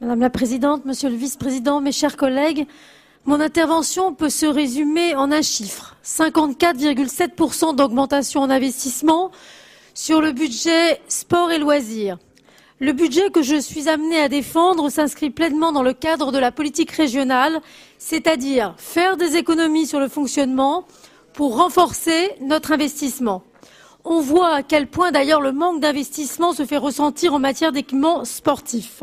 Madame la Présidente, Monsieur le Vice-président, mes chers collègues, mon intervention peut se résumer en un chiffre. 54,7% d'augmentation en investissement sur le budget sport et loisirs. Le budget que je suis amenée à défendre s'inscrit pleinement dans le cadre de la politique régionale, c'est-à-dire faire des économies sur le fonctionnement pour renforcer notre investissement. On voit à quel point d'ailleurs le manque d'investissement se fait ressentir en matière d'équipements sportifs.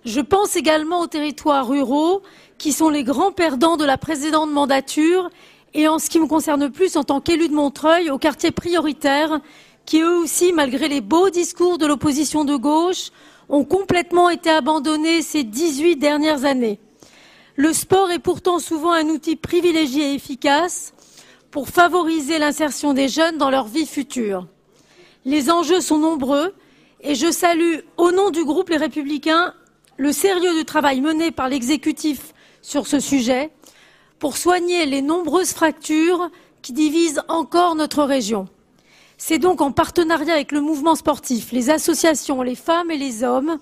Je pense également aux territoires ruraux qui sont les grands perdants de la précédente mandature et en ce qui me concerne plus en tant qu'élu de Montreuil, aux quartiers prioritaires qui eux aussi, malgré les beaux discours de l'opposition de gauche, ont complètement été abandonnés ces 18 dernières années. Le sport est pourtant souvent un outil privilégié et efficace pour favoriser l'insertion des jeunes dans leur vie future. Les enjeux sont nombreux et je salue, au nom du groupe Les Républicains, le sérieux du travail mené par l'exécutif sur ce sujet pour soigner les nombreuses fractures qui divisent encore notre région. C'est donc en partenariat avec le mouvement sportif, les associations, les femmes et les hommes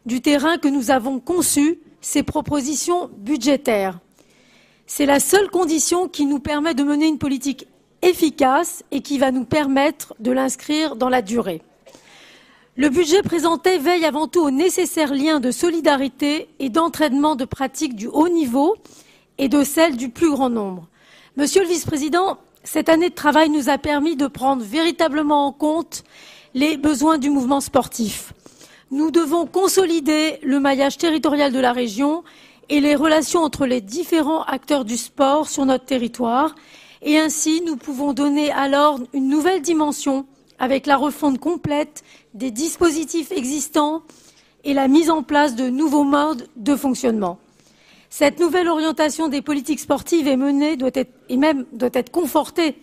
du terrain que nous avons conçu ces propositions budgétaires. C'est la seule condition qui nous permet de mener une politique efficace et qui va nous permettre de l'inscrire dans la durée. Le budget présenté veille avant tout au nécessaire lien de solidarité et d'entraînement de pratiques du haut niveau et de celles du plus grand nombre. Monsieur le Vice-président, cette année de travail nous a permis de prendre véritablement en compte les besoins du mouvement sportif. Nous devons consolider le maillage territorial de la région et les relations entre les différents acteurs du sport sur notre territoire. Et ainsi, nous pouvons donner alors une nouvelle dimension avec la refonte complète des dispositifs existants et la mise en place de nouveaux modes de fonctionnement. Cette nouvelle orientation des politiques sportives est menée, doit être confortée,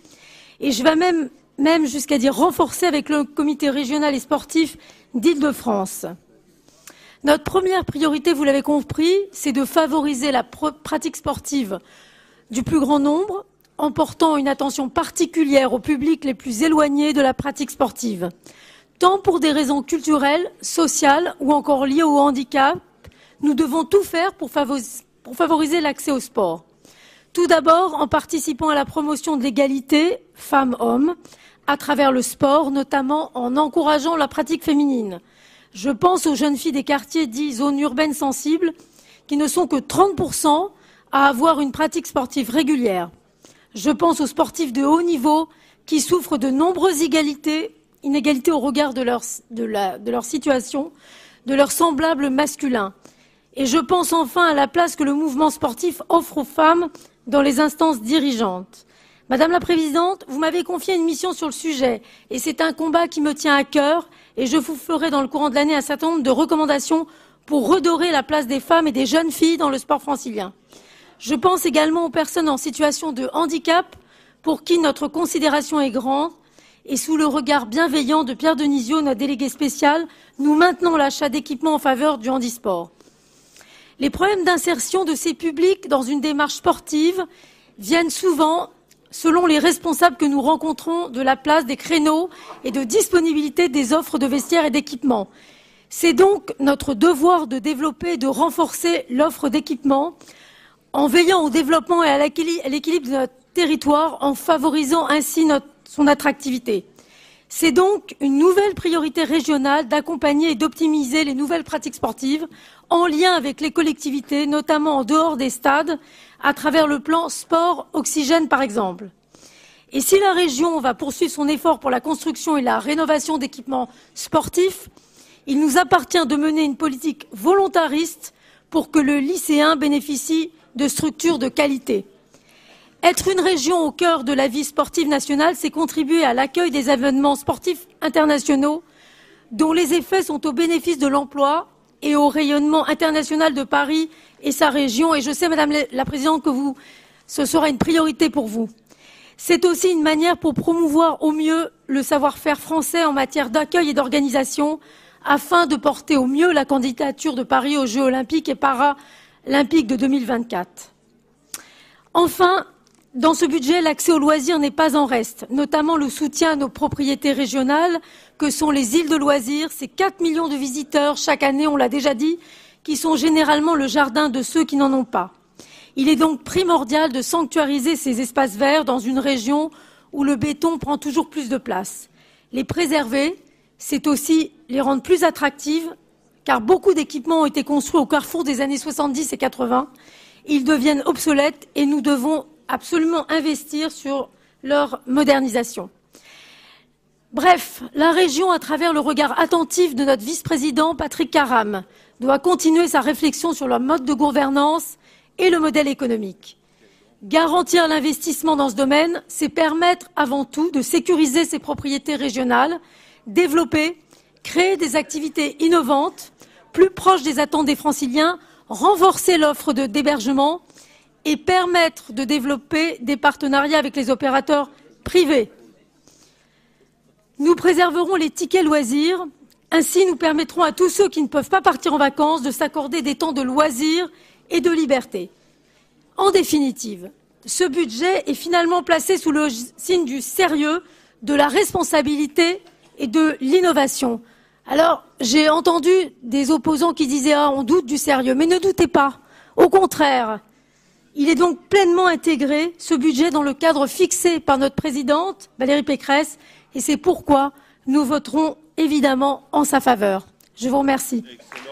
et je vais même jusqu'à dire renforcée avec le comité régional et sportif d'Île-de-France. Notre première priorité, vous l'avez compris, c'est de favoriser la pratique sportive du plus grand nombre, en portant une attention particulière aux publics les plus éloignés de la pratique sportive, tant pour des raisons culturelles, sociales ou encore liées au handicap. Nous devons tout faire pour favoriser l'accès au sport. Tout d'abord, en participant à la promotion de l'égalité femmes-hommes à travers le sport, notamment en encourageant la pratique féminine. Je pense aux jeunes filles des quartiers dits zones urbaines sensibles, qui ne sont que 30% à avoir une pratique sportive régulière. Je pense aux sportifs de haut niveau qui souffrent de nombreuses inégalités au regard de leur situation, de leurs semblables masculins. Et je pense enfin à la place que le mouvement sportif offre aux femmes dans les instances dirigeantes. Madame la Présidente, vous m'avez confié une mission sur le sujet et c'est un combat qui me tient à cœur et je vous ferai dans le courant de l'année un certain nombre de recommandations pour redorer la place des femmes et des jeunes filles dans le sport francilien. Je pense également aux personnes en situation de handicap pour qui notre considération est grande et sous le regard bienveillant de Pierre Denisio, notre délégué spécial, nous maintenons l'achat d'équipements en faveur du handisport. Les problèmes d'insertion de ces publics dans une démarche sportive viennent souvent, selon les responsables que nous rencontrons, de la place des créneaux et de disponibilité des offres de vestiaires et d'équipements. C'est donc notre devoir de développer et de renforcer l'offre d'équipements en veillant au développement et à l'équilibre de notre territoire, en favorisant ainsi son attractivité. C'est donc une nouvelle priorité régionale d'accompagner et d'optimiser les nouvelles pratiques sportives en lien avec les collectivités, notamment en dehors des stades, à travers le plan Sport Oxygène par exemple. Et si la région va poursuivre son effort pour la construction et la rénovation d'équipements sportifs, il nous appartient de mener une politique volontariste pour que le lycéen bénéficie de structures de qualité. Être une région au cœur de la vie sportive nationale, c'est contribuer à l'accueil des événements sportifs internationaux dont les effets sont au bénéfice de l'emploi et au rayonnement international de Paris et sa région. Et je sais, Madame la Présidente, que ce sera une priorité pour vous. C'est aussi une manière pour promouvoir au mieux le savoir-faire français en matière d'accueil et d'organisation afin de porter au mieux la candidature de Paris aux Jeux olympiques et paralympiques de 2024. Enfin, dans ce budget, l'accès aux loisirs n'est pas en reste, notamment le soutien à nos propriétés régionales que sont les îles de loisirs. C'est 4 millions de visiteurs chaque année, on l'a déjà dit, qui sont généralement le jardin de ceux qui n'en ont pas. Il est donc primordial de sanctuariser ces espaces verts dans une région où le béton prend toujours plus de place. Les préserver, c'est aussi les rendre plus attractives, car beaucoup d'équipements ont été construits au carrefour des années 70 et 80. Ils deviennent obsolètes et nous devons absolument investir sur leur modernisation. Bref, la région, à travers le regard attentif de notre vice-président Patrick Karam, doit continuer sa réflexion sur leur mode de gouvernance et le modèle économique. Garantir l'investissement dans ce domaine, c'est permettre avant tout de sécuriser ses propriétés régionales, développer, créer des activités innovantes, plus proches des attentes des Franciliens, renforcer l'offre d'hébergement et permettre de développer des partenariats avec les opérateurs privés. Nous préserverons les tickets loisirs. Ainsi, nous permettrons à tous ceux qui ne peuvent pas partir en vacances de s'accorder des temps de loisirs et de liberté. En définitive, ce budget est finalement placé sous le signe du sérieux, de la responsabilité et de l'innovation. Alors, j'ai entendu des opposants qui disaient « Ah, on doute du sérieux », mais ne doutez pas. Au contraire, il est donc pleinement intégré, ce budget, dans le cadre fixé par notre présidente, Valérie Pécresse, et c'est pourquoi nous voterons évidemment en sa faveur. Je vous remercie. Excellent.